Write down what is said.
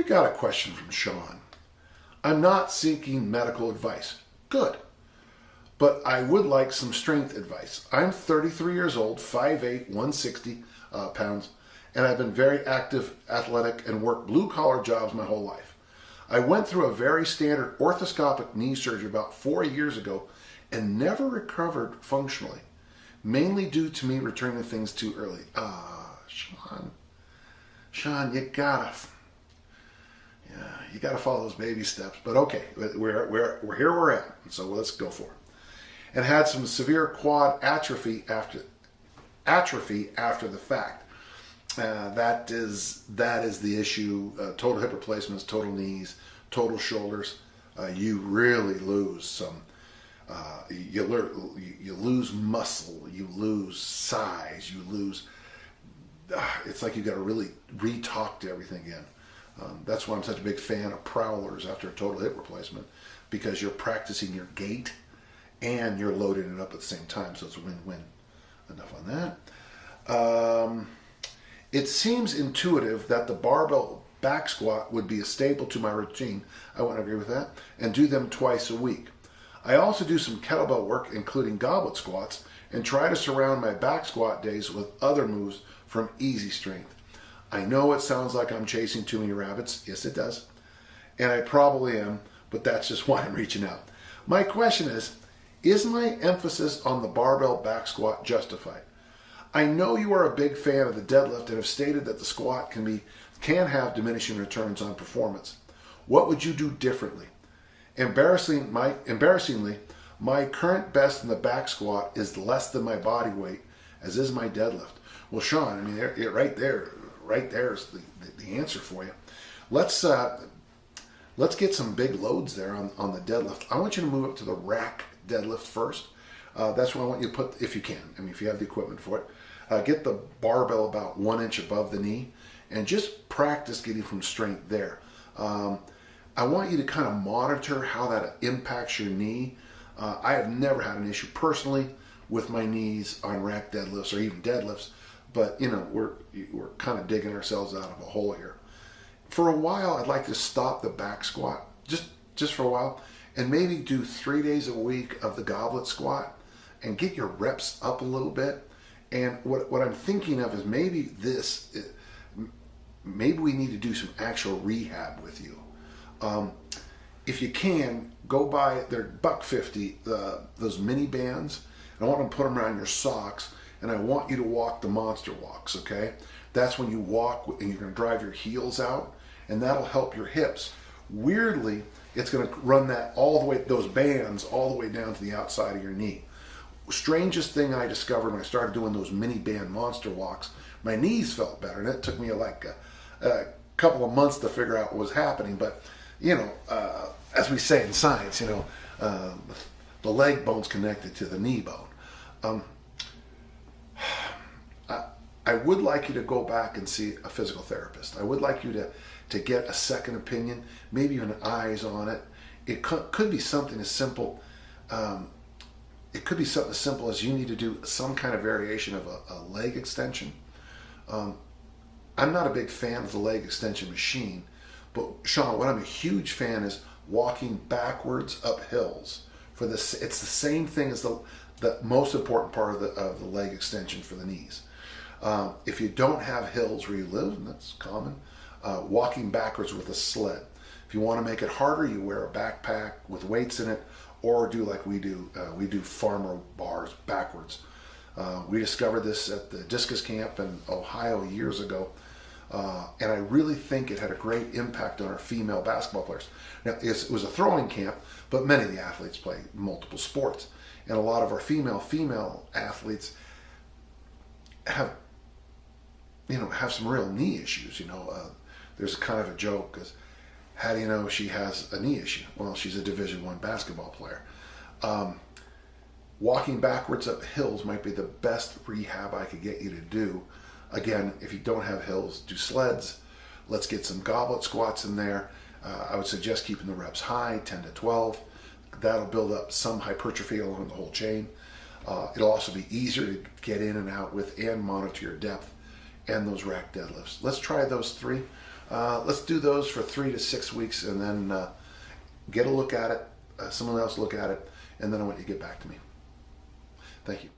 got a question from Sean. I'm not seeking medical advice. Good. But I would like some strength advice. I'm 33 years old, 5'8", 160 pounds, and I've been very active, athletic, and worked blue-collar jobs my whole life. I went through a very standard orthoscopic knee surgery about 4 years ago and never recovered functionally, mainly due to me returning things too early. Sean, you gotta follow those baby steps. But okay, we're here we're at, so let's go for it. And had some severe quad atrophy after the fact. That is the issue. Total hip replacements, total knees, total shoulders. You really lose some. You lose muscle. You lose size. You lose. It's like you got to really re-talk to everything again. That's why I'm such a big fan of prowlers after a total hip replacement, because you're practicing your gait and you're loading it up at the same time, so it's a win-win. Enough on that. It seems intuitive that the barbell back squat would be a staple to my routine. I wouldn't agree with that. And do them twice a week. I also do some kettlebell work, including goblet squats, and try to surround my back squat days with other moves from easy strength. I know it sounds like I'm chasing too many rabbits. Yes, it does. And I probably am, but that's just why I'm reaching out. My question is my emphasis on the barbell back squat justified? I know you are a big fan of the deadlift and have stated that the squat can have diminishing returns on performance. What would you do differently? Embarrassingly, my current best in the back squat is less than my body weight, as is my deadlift. Well, Sean, I mean, right there is the answer for you. Let's get some big loads there on the deadlift. I want you to move up to the rack deadlift first. That's what I want you to put, if you can. I mean, if you have the equipment for it. Get the barbell about 1 inch above the knee and just practice getting from strength there. I want you to kind of monitor how that impacts your knee. I have never had an issue personally with my knees on rack deadlifts or even deadlifts, but you know, we're kind of digging ourselves out of a hole here. For a while, I'd like to stop the back squat, just for a while, and maybe do 3 days a week of the goblet squat and get your reps up a little bit. And what I'm thinking of is maybe we need to do some actual rehab with you. If you can, go buy, they're $1.50, those mini bands. I want to put them around your socks, and I want you to walk the monster walks, okay? That's when you walk and you're going to drive your heels out, and that'll help your hips. Weirdly, it's going to run that all the way, those bands, all the way down to the outside of your knee. Strangest thing I discovered when I started doing those mini band monster walks, my knees felt better, and it took me like a couple of months to figure out what was happening. But you know, as we say in science, you know, the leg bone's connected to the knee bone. I would like you to go back and see a physical therapist. I would like you to get a second opinion, maybe even eyes on it. It could be something as simple. It could be something as simple as you need to do some kind of variation of a leg extension. I'm not a big fan of the leg extension machine, but Sean, what I'm a huge fan is walking backwards up hills. For this, it's the same thing as the most important part of the leg extension for the knees. If you don't have hills where you live, and that's common, walking backwards with a sled. If you want to make it harder, you wear a backpack with weights in it, or do like we do. We do farmer bars backwards. We discovered this at the discus camp in Ohio years ago, and I really think it had a great impact on our female basketball players. Now, it was a throwing camp, but many of the athletes play multiple sports, and a lot of our female athletes have some real knee issues. There's kind of a joke, because how do you know she has a knee issue? Well, she's a Division I basketball player. Walking backwards up hills might be the best rehab I could get you to do. Again, if you don't have hills, do sleds. Let's get some goblet squats in there. I would suggest keeping the reps high, 10 to 12. That'll build up some hypertrophy along the whole chain. It'll also be easier to get in and out with and monitor your depth and those rack deadlifts. Let's try those three. Let's do those for 3 to 6 weeks, and then get a look at it. Someone else look at it, and then I want you to get back to me. Thank you.